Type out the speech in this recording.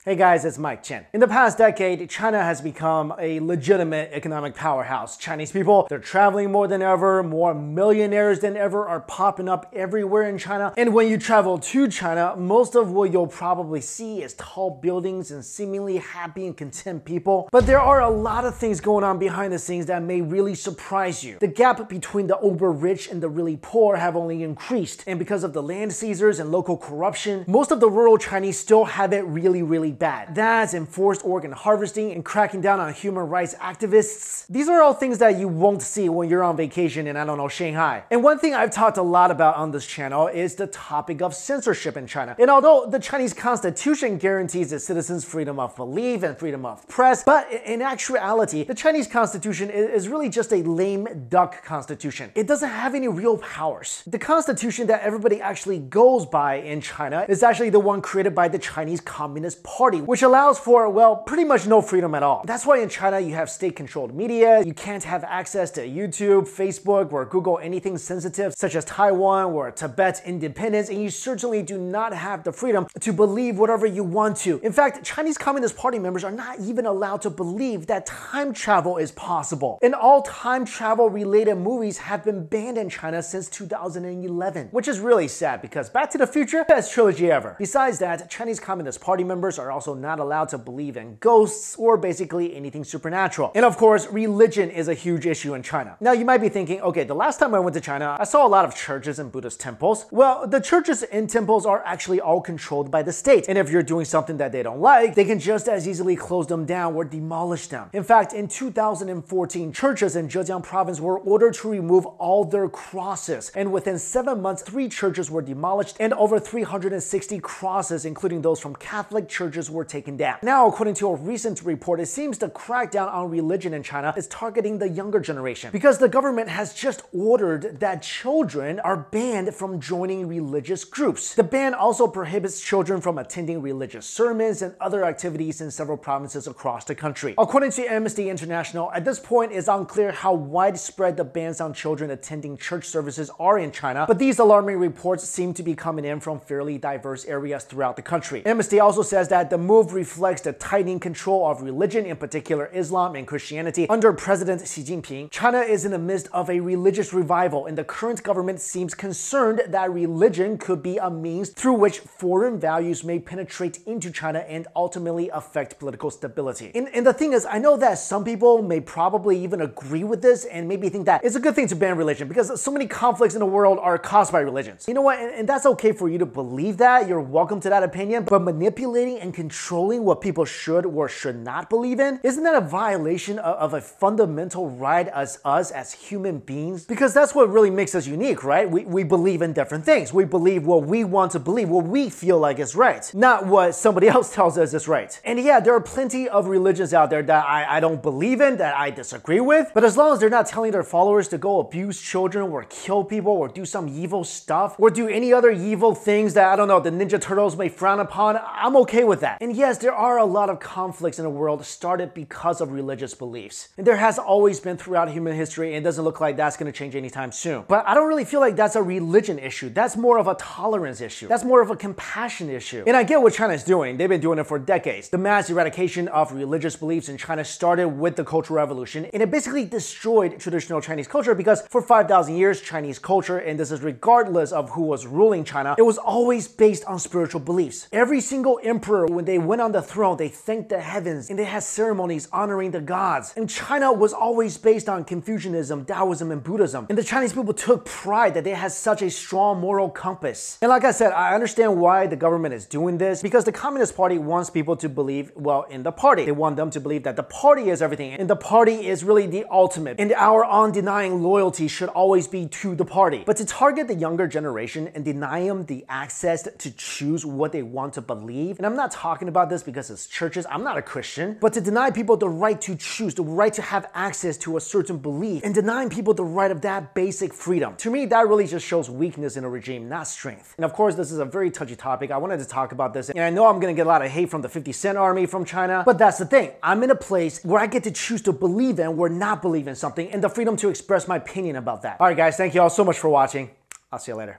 Hey guys, it's Chen. In the past decade, China has become a legitimate economic powerhouse. Chinese people, they're traveling more than ever, more millionaires than ever are popping up everywhere in China. And when you travel to China, most of what you'll probably see is tall buildings and seemingly happy and content people. But there are a lot of things going on behind the scenes that may really surprise you. The gap between the uber rich and the really poor have only increased. And because of the land seizures and local corruption, most of the rural Chinese still have it really bad. That's enforced organ harvesting and cracking down on human rights activists. These are all things that you won't see when you're on vacation in, I don't know, Shanghai. And one thing I've talked a lot about on this channel is the topic of censorship in China. And although the Chinese constitution guarantees its citizens freedom of belief and freedom of press, but in actuality, the Chinese constitution is really just a lame duck constitution. It doesn't have any real powers. The constitution that everybody actually goes by in China is actually the one created by the Chinese Communist Party, which allows for, well, pretty much no freedom at all. That's why in China you have state-controlled media, you can't have access to YouTube, Facebook, or Google anything sensitive, such as Taiwan or Tibet's independence, and you certainly do not have the freedom to believe whatever you want to. In fact, Chinese Communist Party members are not even allowed to believe that time travel is possible. And all time travel-related movies have been banned in China since 2011, which is really sad because Back to the Future, best trilogy ever. Besides that, Chinese Communist Party members are also not allowed to believe in ghosts or basically anything supernatural. And of course, religion is a huge issue in China. Now you might be thinking, okay, the last time I went to China, I saw a lot of churches and Buddhist temples. Well, the churches and temples are actually all controlled by the state. And if you're doing something that they don't like, they can just as easily close them down or demolish them. In fact, in 2014, churches in Zhejiang province were ordered to remove all their crosses. And within 7 months, 3 churches were demolished and over 360 crosses, including those from Catholic churches, were taken down. Now, according to a recent report, it seems the crackdown on religion in China is targeting the younger generation because the government has just ordered that children are banned from joining religious groups. The ban also prohibits children from attending religious sermons and other activities in several provinces across the country. According to Amnesty International, at this point it's unclear how widespread the bans on children attending church services are in China, but these alarming reports seem to be coming in from fairly diverse areas throughout the country. Amnesty also says that the move reflects the tightening control of religion, in particular Islam and Christianity, under President Xi Jinping. China is in the midst of a religious revival, and the current government seems concerned that religion could be a means through which foreign values may penetrate into China and ultimately affect political stability. And the thing is, I know that some people may probably even agree with this and maybe think that it's a good thing to ban religion because so many conflicts in the world are caused by religions. You know what? And that's okay for you to believe that. You're welcome to that opinion, but manipulating and controlling what people should or should not believe in, isn't that a violation of a fundamental right as us as human beings? Because that's what really makes us unique, right? We believe in different things. We believe what we want to believe, what we feel like is right, not what somebody else tells us is right. And yeah, there are plenty of religions out there that I don't believe in, that I disagree with, but as long as they're not telling their followers to go abuse children or kill people or do some evil stuff or do any other evil things that, I don't know, the Ninja Turtles may frown upon, I'm okay with that. And yes, there are a lot of conflicts in the world started because of religious beliefs. And there has always been throughout human history, and it doesn't look like that's going to change anytime soon. But I don't really feel like that's a religion issue. That's more of a tolerance issue. That's more of a compassion issue. And I get what China is doing. They've been doing it for decades. The mass eradication of religious beliefs in China started with the Cultural Revolution, and it basically destroyed traditional Chinese culture because for 5,000 years, Chinese culture, and this is regardless of who was ruling China, it was always based on spiritual beliefs. Every single emperor, when they went on the throne, they thanked the heavens and they had ceremonies honoring the gods. And China was always based on Confucianism, Taoism, and Buddhism. And the Chinese people took pride that they had such a strong moral compass. And like I said, I understand why the government is doing this because the Communist Party wants people to believe, well, in the party. They want them to believe that the party is everything and the party is really the ultimate. And our undenying loyalty should always be to the party. But to target the younger generation and deny them the access to choose what they want to believe, and I'm not talking about this because it's churches, I'm not a Christian, but to deny people the right to choose, the right to have access to a certain belief, and denying people the right of that basic freedom. To me, that really just shows weakness in a regime, not strength. And of course, this is a very touchy topic. I wanted to talk about this, and I know I'm gonna get a lot of hate from the 50 Cent army from China, but that's the thing. I'm in a place where I get to choose to believe in or not believe in something, and the freedom to express my opinion about that. All right, guys, thank you all so much for watching. I'll see you later.